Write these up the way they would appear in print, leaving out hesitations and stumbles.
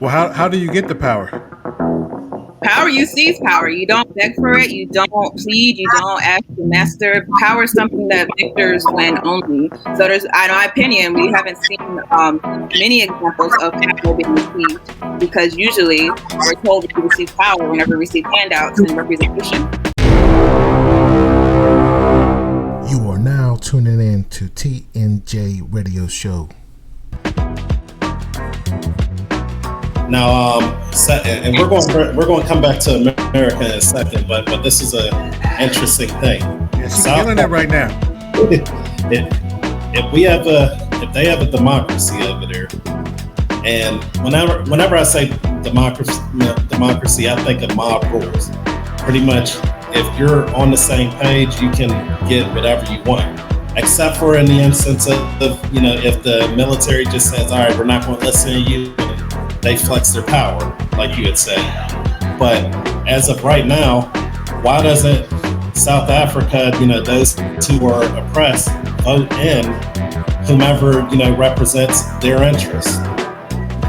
Well, how do you get the power? Power, you seize power. You don't beg for it. You don't plead. You don't ask the master. Power is something that victors win only. So there's, in my opinion, we haven't seen many examples of power being received, because usually we're told we receive power whenever we receive handouts and representation. You are now tuning in to TNJ Radio Show. Now, and we're going to come back to America in a second, but this is an interesting thing. Yeah, she's killing it right now. If they have a democracy over there, and whenever I say democracy, I think of mob rules. Pretty much, if you're on the same page, you can get whatever you want, except for in the instance of if the military just says, all right, we're not going to listen to you. They flex their power, like you had said. But as of right now, why doesn't South Africa, those who are oppressed, vote in whomever, represents their interests?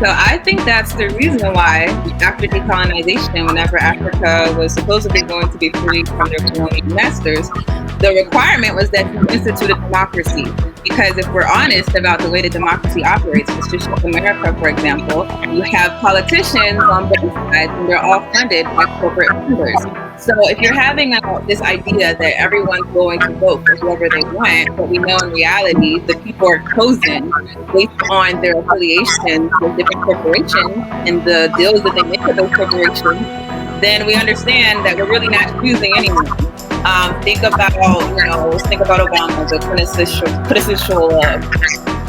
So I think that's the reason why after decolonization, whenever Africa was supposedly going to be freed from their colonial masters, the requirement was that you institute a democracy. Because if we're honest about the way the democracy operates, let's just take America, for example, you have politicians on both sides and they're all funded by corporate funders. So if you're having this idea that everyone's going to vote for whoever they want, but we know in reality the people are chosen based on their affiliations with different corporations and the deals that they make with those corporations, then we understand that we're really not choosing anyone. Think about Obama, the quintessential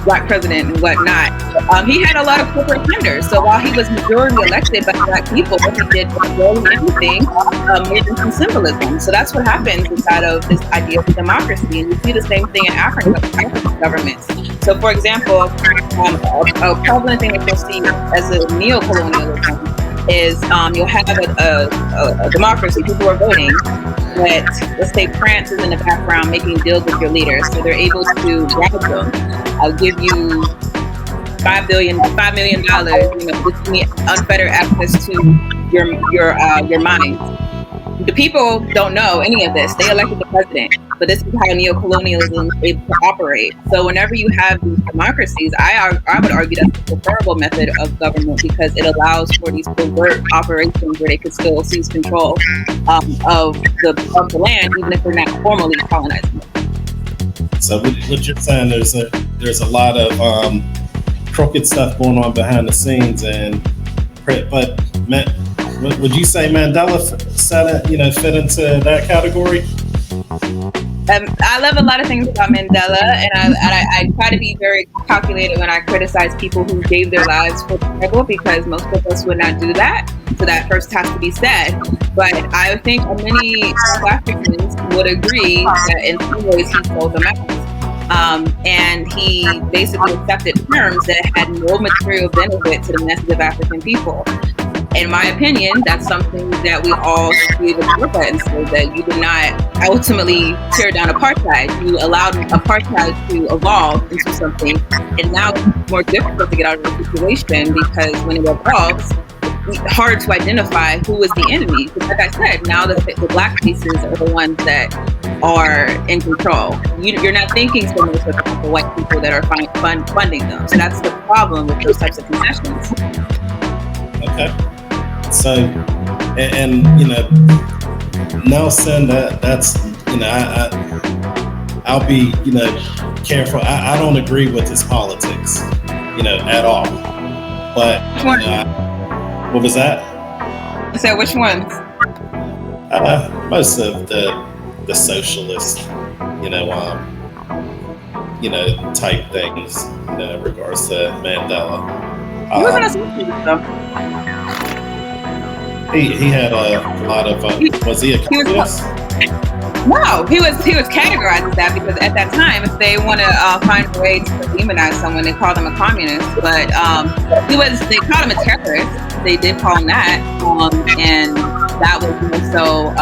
black president and whatnot. He had a lot of corporate funders. So while he was majority elected by black people, what he did was rolling everything, made some symbolism. So that's what happens inside of this idea of democracy. And you see the same thing in African governments. So for example, a prevalent thing that you'll see as a neo-colonialism is you'll have a democracy, people are voting, but let's say France is in the background making deals with your leaders, so they're able to bribe them. I'll give you $5 million, just give me unfettered access to your mind. The people don't know any of this. They elected the president, but this is how neo-colonialism is able to operate. So whenever you have these democracies, I would argue that's the preferable method of government, because it allows for these covert operations where they could still seize control of the land, even if they're not formally colonizing it. So what you're saying, there's a lot of crooked stuff going on behind the scenes, but would you say Mandela fit into that category? I love a lot of things about Mandela, and I try to be very calculated when I criticize people who gave their lives for the struggle, because most of us would not do that. So that first has to be said. But I think many South Africans would agree that in some ways he sold them out. And he basically accepted terms that had no material benefit to the masses of African people. In my opinion, that's something that we all should be able to look at and say that you did not ultimately tear down apartheid. You allowed apartheid to evolve into something, and now it's more difficult to get out of the situation, because when it evolves, it's hard to identify who is the enemy. Because like I said, now the black faces are the ones that are in control. You're not thinking so much about the white people that are funding them. So that's the problem with those types of concessions. Okay. So, and Nelson, that's I'll be careful. I don't agree with his politics, at all. But what was that? I said which ones? Most of the socialist, type things, in regards to Mandela. He wasn't a socialist though. He had a lot of. Was he a communist? No, he was categorized as that, because at that time, if they want to find a way to demonize someone, they called him a communist. But they called him a terrorist. They did call him that, and that was more so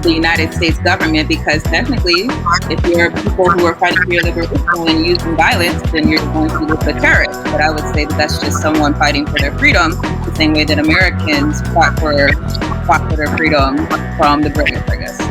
the United States government, because technically, if you're people who are fighting for your liberation and using violence, then you're going to look a terrorist. But I would say that that's just someone fighting for their freedom, the same way that Americans fought for their freedom from the British, I guess.